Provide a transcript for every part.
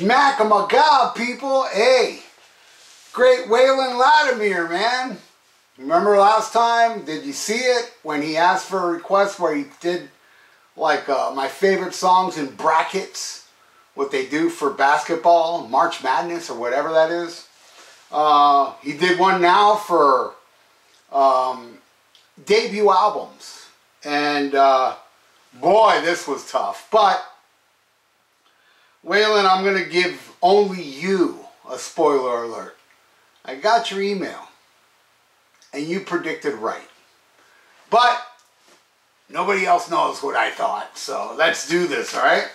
SHMACKEMAGOB, people. Hey, great Waylon Lattimer, man. Remember last time? Did you see it when he asked for a request where he did like my favorite songs in brackets? What they do for basketball, March Madness or whatever that is. He did one now for debut albums. And boy, this was tough. But Waylon, I'm going to give only you a spoiler alert. I got your email, and you predicted right. But nobody else knows what I thought, so let's do this, all right?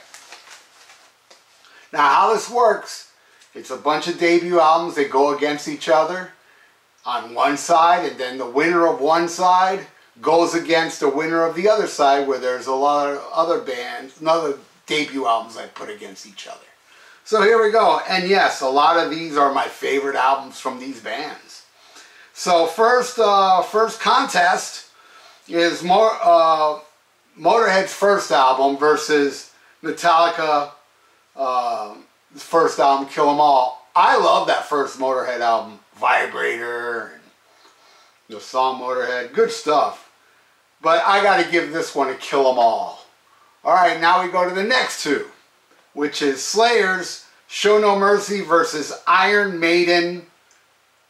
Now, how this works, it's a bunch of debut albums that go against each other on one side, and then the winner of one side goes against the winner of the other side, where there's a lot of other bands, other debut albums I put against each other. So here we go. And yes, a lot of these are my favorite albums from these bands. So first contest is Motorhead's first album versus Metallica first album, Kill 'Em All. I love that first Motorhead album, Vibrator, and the song Motorhead, good stuff. But I got to give this one a Kill 'Em All. Alright, now we go to the next two, which is Slayer's Show No Mercy versus Iron Maiden,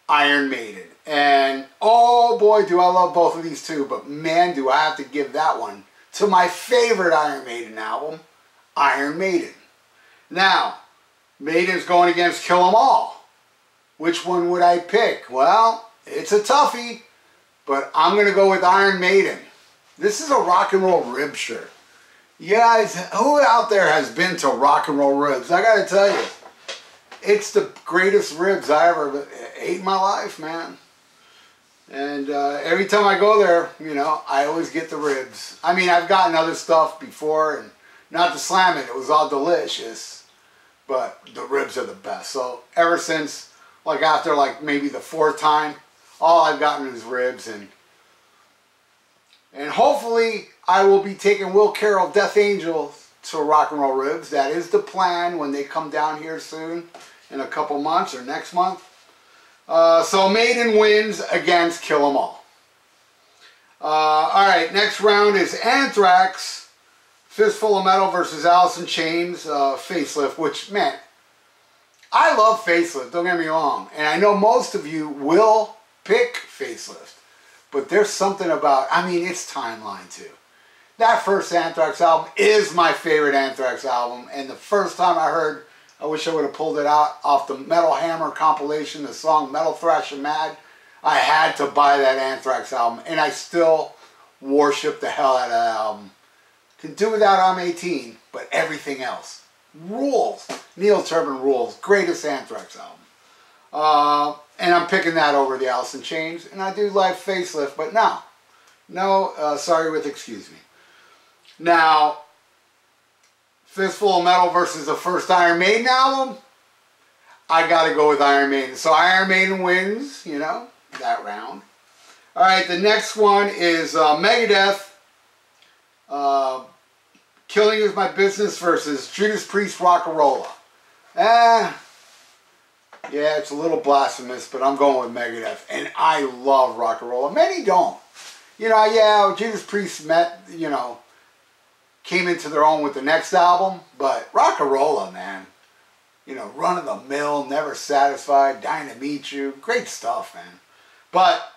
Iron Maiden. And oh boy, do I love both of these two, but man, do I have to give that one to my favorite Iron Maiden album, Iron Maiden. Now, Maiden's going against Kill 'Em All. Which one would I pick? Well, it's a toughie, but I'm going to go with Iron Maiden. This is a rock and roll rib shirt. You guys, who out there has been to Rock and Roll Ribs? I gotta tell you, it's the greatest ribs I ever ate in my life, man. And every time I go there, you know, I always get the ribs. I mean, I've gotten other stuff before, and not to slam it, it was all delicious, but the ribs are the best. So ever since, like after like maybe the fourth time, all I've gotten is ribs, and hopefully I will be taking Will Carroll, Death Angel, to Rock and Roll Ribs. That is the plan when they come down here soon, in a couple months or next month. So Maiden wins against Kill 'Em All. Alright, next round is Anthrax, Fistful of Metal versus Alice in Chains, Facelift, which, man, I love Facelift, don't get me wrong. And I know most of you will pick Facelift. But there's something about, I mean, it's Timeline too. That first Anthrax album is my favorite Anthrax album. And the first time I heard, I wish I would have pulled it out off the Metal Hammer compilation, the song Metal, Thrash, and Mad. I had to buy that Anthrax album. And I still worship the hell out of that album. Can do without I'm 18, but everything else rules. Neil Turbin rules. Greatest Anthrax album. And I'm picking that over the Alice in Chains. And I do like Facelift, but no, sorry with excuse me. Now, Fistful of Metal versus the first Iron Maiden album, I gotta go with Iron Maiden. So Iron Maiden wins, you know, that round. Alright, the next one is Megadeth, Killing Is My Business versus Judas Priest, Rock'n'Rolla. Yeah, it's a little blasphemous, but I'm going with Megadeth. And I love Rock'n'Rolla. Many don't. You know, yeah, Judas Priest came into their own with the next album. But Rock'n'Rolla, man. You know, Run of the Mill, Never Satisfied, Dying to Meet You. Great stuff, man. But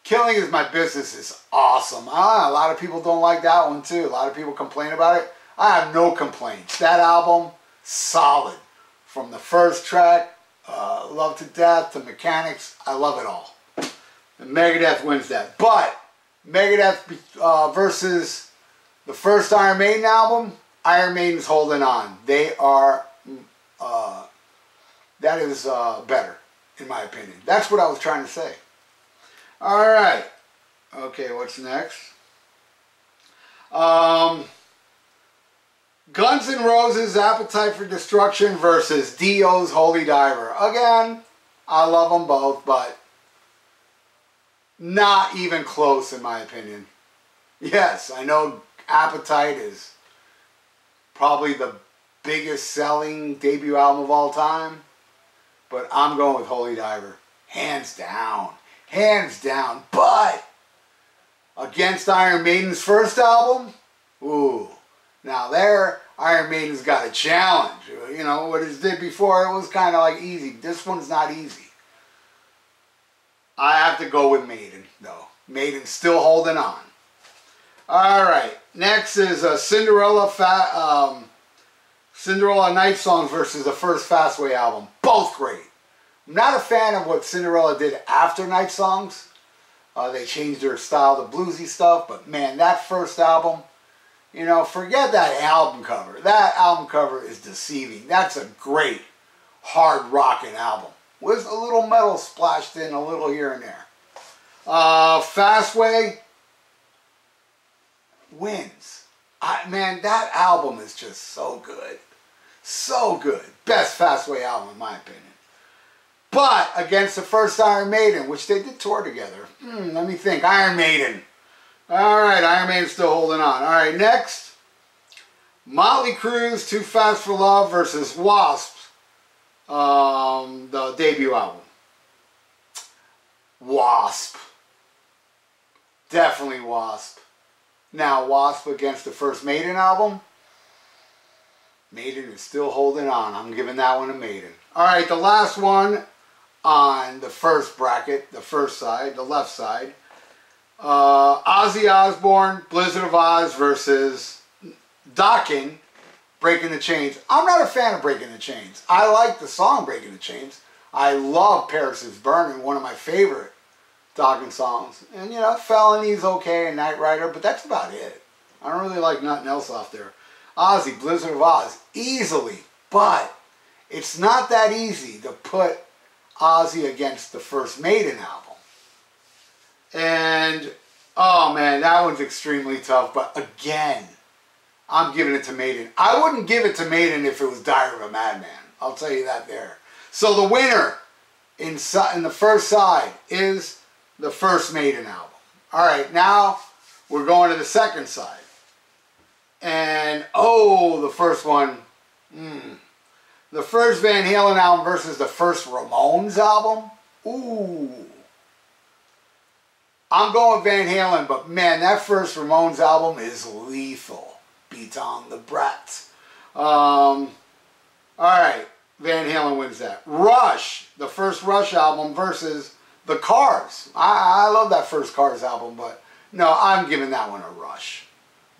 Killing Is My Business is awesome. A lot of people don't like that one, too. A lot of people complain about it. I have no complaints. That album, solid. From the first track, Love to Death, to Mechanics, I love it all. And Megadeth wins that. But Megadeth versus the first Iron Maiden album, Iron Maiden's holding on. They are, that is better, in my opinion. That's what I was trying to say. Alright. Okay, what's next? Guns N' Roses' Appetite for Destruction versus Dio's Holy Diver. Again, I love them both, but not even close in my opinion. Yes, I know Appetite is probably the biggest selling debut album of all time. But I'm going with Holy Diver. Hands down. Hands down. But against Iron Maiden's first album, ooh. Now there, Iron Maiden's got a challenge. You know, what it did before, it was kind of like easy. This one's not easy. I have to go with Maiden, though. Maiden's still holding on. Alright, next is Cinderella Night Songs versus the first Fastway album. Both great. I'm not a fan of what Cinderella did after Night Songs. They changed their style to bluesy stuff, but man, that first album, you know, forget that album cover. That album cover is deceiving. That's a great hard rocking album with a little metal splashed in a little here and there. Fastway wins. Man, that album is just so good. So good. Best Fastway album in my opinion. But against the first Iron Maiden, which they did tour together. Let me think. Iron Maiden. Alright, Iron Maiden's still holding on. Alright, next. Motley Crue's Too Fast for Love versus Wasp. The debut album. Wasp. Definitely Wasp. Now, Wasp against the first Maiden album. Maiden is still holding on. I'm giving that one to Maiden. Alright, the last one on the first bracket, the first side, the left side. Ozzy Osbourne, Blizzard of Oz versus Dokken, Breaking the Chains. I'm not a fan of Breaking the Chains. I like the song Breaking the Chains. I love Paris is Burning, one of my favorite Dokken songs. And you know, Felony's okay and Knight Rider, but that's about it. I don't really like nothing else off there. Ozzy, Blizzard of Oz, easily. But it's not that easy to put Ozzy against the first Maiden album. And, oh man, that one's extremely tough. But again, I'm giving it to Maiden. I wouldn't give it to Maiden if it was Diary of a Madman. I'll tell you that there. So the winner in the first side is the first Maiden album. Alright, now we're going to the second side. And, oh, the first one. The first Van Halen album versus the first Ramones album. Ooh. I'm going with Van Halen, but man, that first Ramones album is lethal. Beat on the Brat. Alright, Van Halen wins that. Rush, the first Rush album versus the Cars. I love that first Cars album, but no, I'm giving that one a Rush.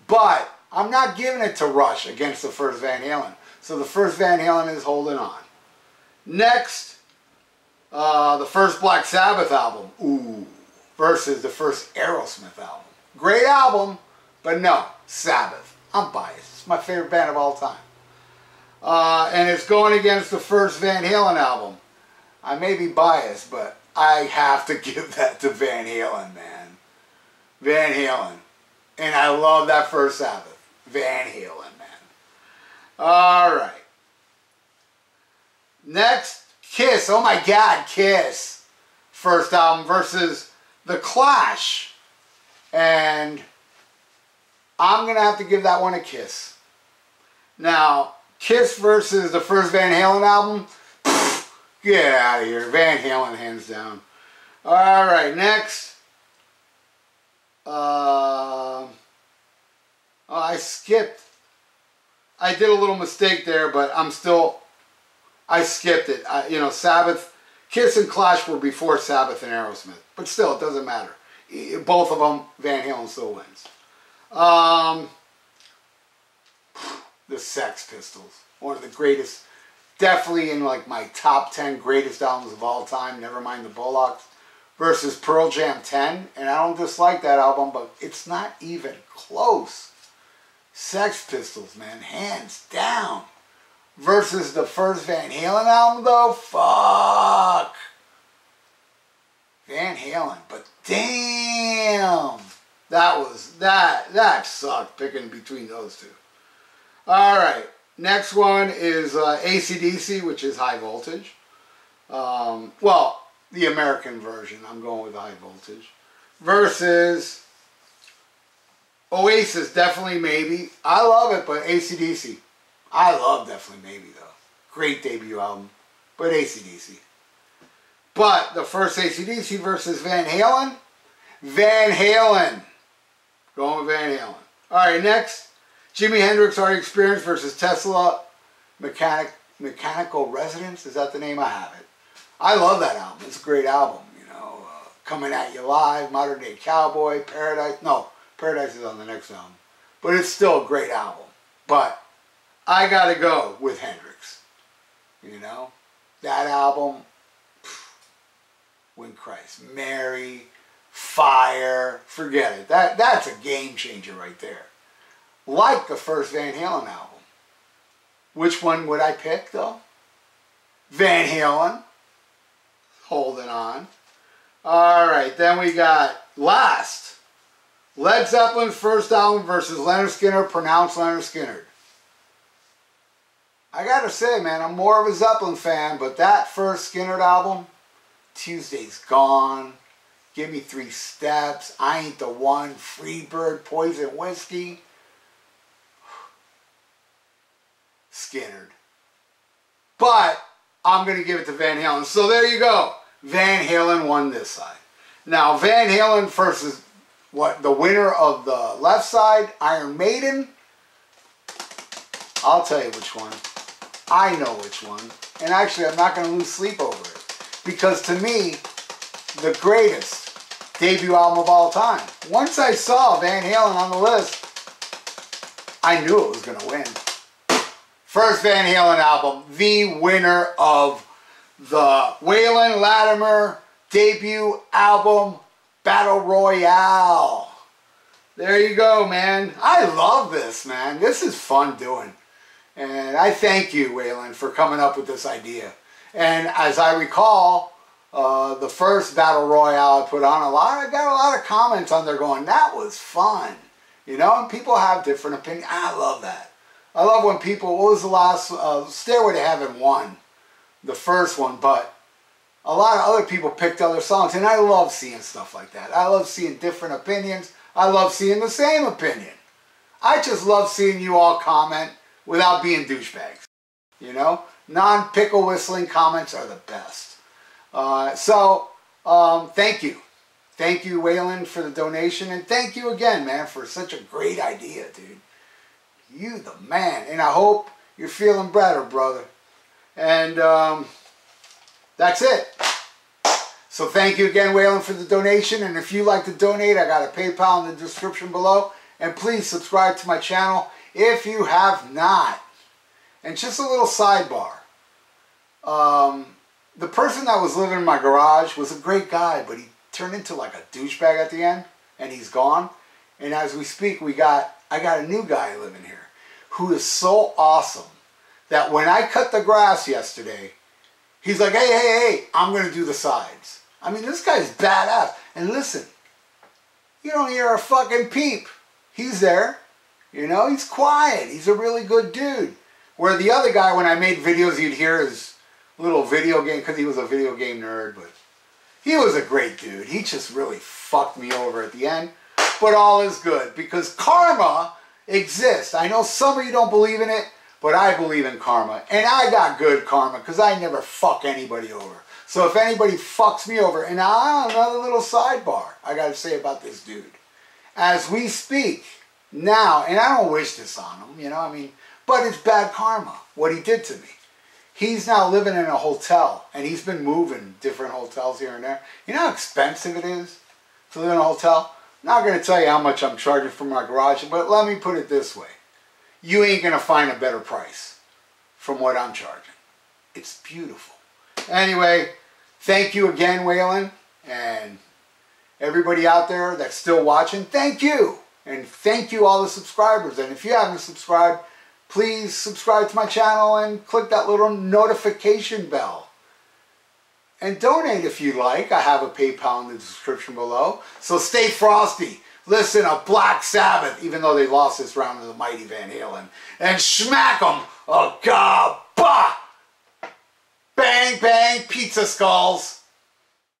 But I'm not giving it to Rush against the first Van Halen. So the first Van Halen is holding on. Next, the first Black Sabbath album. Ooh. Versus the first Aerosmith album. Great album, but no, Sabbath. I'm biased. It's my favorite band of all time. And it's going against the first Van Halen album. I may be biased, but I have to give that to Van Halen, man. Van Halen. And I love that first Sabbath. Van Halen, man. Alright. Next, Kiss. Oh my God, Kiss. First album versus The Clash. And I'm going to have to give that one a Kiss. Now, Kiss versus the first Van Halen album. Pfft, get out of here. Van Halen, hands down. Alright, next. I skipped. I did a little mistake there, but I skipped it. You know, Sabbath, Kiss and Clash were before Sabbath and Aerosmith. But still, it doesn't matter. Both of them, Van Halen still wins. The Sex Pistols. One of the greatest, definitely in like my top 10 greatest albums of all time, never mind the Bullocks, versus Pearl Jam 10. And I don't dislike that album, but it's not even close. Sex Pistols, man, hands down. Versus the first Van Halen album, though, fuck. Van Halen, but damn, that sucked picking between those two. All right, next one is AC/DC, which is High Voltage. Well, the American version. I'm going with High Voltage versus Oasis. Definitely, maybe. I love it, but AC/DC. I love Definitely Maybe though. Great debut album. But AC/DC. But the first AC/DC versus Van Halen. Van Halen. Going with Van Halen. Alright, next. Jimi Hendrix Art Experience versus Tesla Mechanical Resonance. Is that the name? I have it. I love that album. It's a great album. You know, Coming At You Live, Modern Day Cowboy, Paradise. No, Paradise is on the next album. But it's still a great album. But I gotta go with Hendrix. You know, that album, When Christ, Mary, Fire, forget it. That's a game changer right there. Like the first Van Halen album. Which one would I pick though? Van Halen. Holding on. Alright, then we got last. Led Zeppelin's first album versus Leonard Skinner, pronounced Leonard Skinner. I gotta say, man, I'm more of a Zeppelin fan, but that first Skinner album, Tuesday's Gone, Give Me 3 Steps, I Ain't the One, Freebird, Poison Whiskey, Skinner. But I'm going to give it to Van Halen. So there you go. Van Halen won this side. Now, Van Halen versus what? The winner of the left side, Iron Maiden. I'll tell you which one. I know which one. And actually, I'm not going to lose sleep over it. Because to me, the greatest debut album of all time. Once I saw Van Halen on the list, I knew it was going to win. First Van Halen album, the winner of the Waylon Lattimer debut album, Battle Royale. There you go, man. I love this, man. This is fun doing. And I thank you, Waylon, for coming up with this idea. And as I recall, the first Battle Royale I put on, I got a lot of comments on there going, that was fun. You know, and people have different opinions. I love that. I love when people, what was the last, Stairway to Heaven won, the first one, but a lot of other people picked other songs, and I love seeing stuff like that. I love seeing different opinions. I love seeing the same opinion. I just love seeing you all comment without being douchebags. You know, non-pickle whistling comments are the best. Thank you. Thank you, Waylon, for the donation, and thank you again, man, for such a great idea, dude. You the man, and I hope you're feeling better, brother. And that's it. So thank you again, Waylon, for the donation. And if you like to donate, I got a PayPal in the description below. And please subscribe to my channel if you have not. And just a little sidebar. The person that was living in my garage was a great guy, but he turned into like a douchebag at the end, and he's gone. And as we speak, I got a new guy living here who is so awesome that when I cut the grass yesterday, he's like, hey, I'm going to do the sides. I mean, this guy's badass. And listen, you don't hear a fucking peep. He's there. You know, he's quiet. He's a really good dude. Where the other guy, when I made videos, you'd hear his little video game, because he was a video game nerd, but he was a great dude. He just really fucked me over at the end. But all is good, because karma exists. I know some of you don't believe in it, but I believe in karma. And I got good karma, because I never fuck anybody over. So if anybody fucks me over, and another little sidebar I got to say about this dude. As we speak now, and I don't wish this on him, you know, I mean, but it's bad karma, what he did to me. He's now living in a hotel, and he's been moving different hotels here and there. You know how expensive it is to live in a hotel? I'm not going to tell you how much I'm charging for my garage, but let me put it this way. You ain't going to find a better price from what I'm charging. It's beautiful. Anyway, thank you again, Waylon, and everybody out there that's still watching, thank you. And thank you all the subscribers. And if you haven't subscribed, please subscribe to my channel and click that little notification bell. And donate if you like. I have a PayPal in the description below. So stay frosty. Listen to Black Sabbath, even though they lost this round to the mighty Van Halen. And smack them. Oh, God. Bah! Bang, bang, pizza skulls.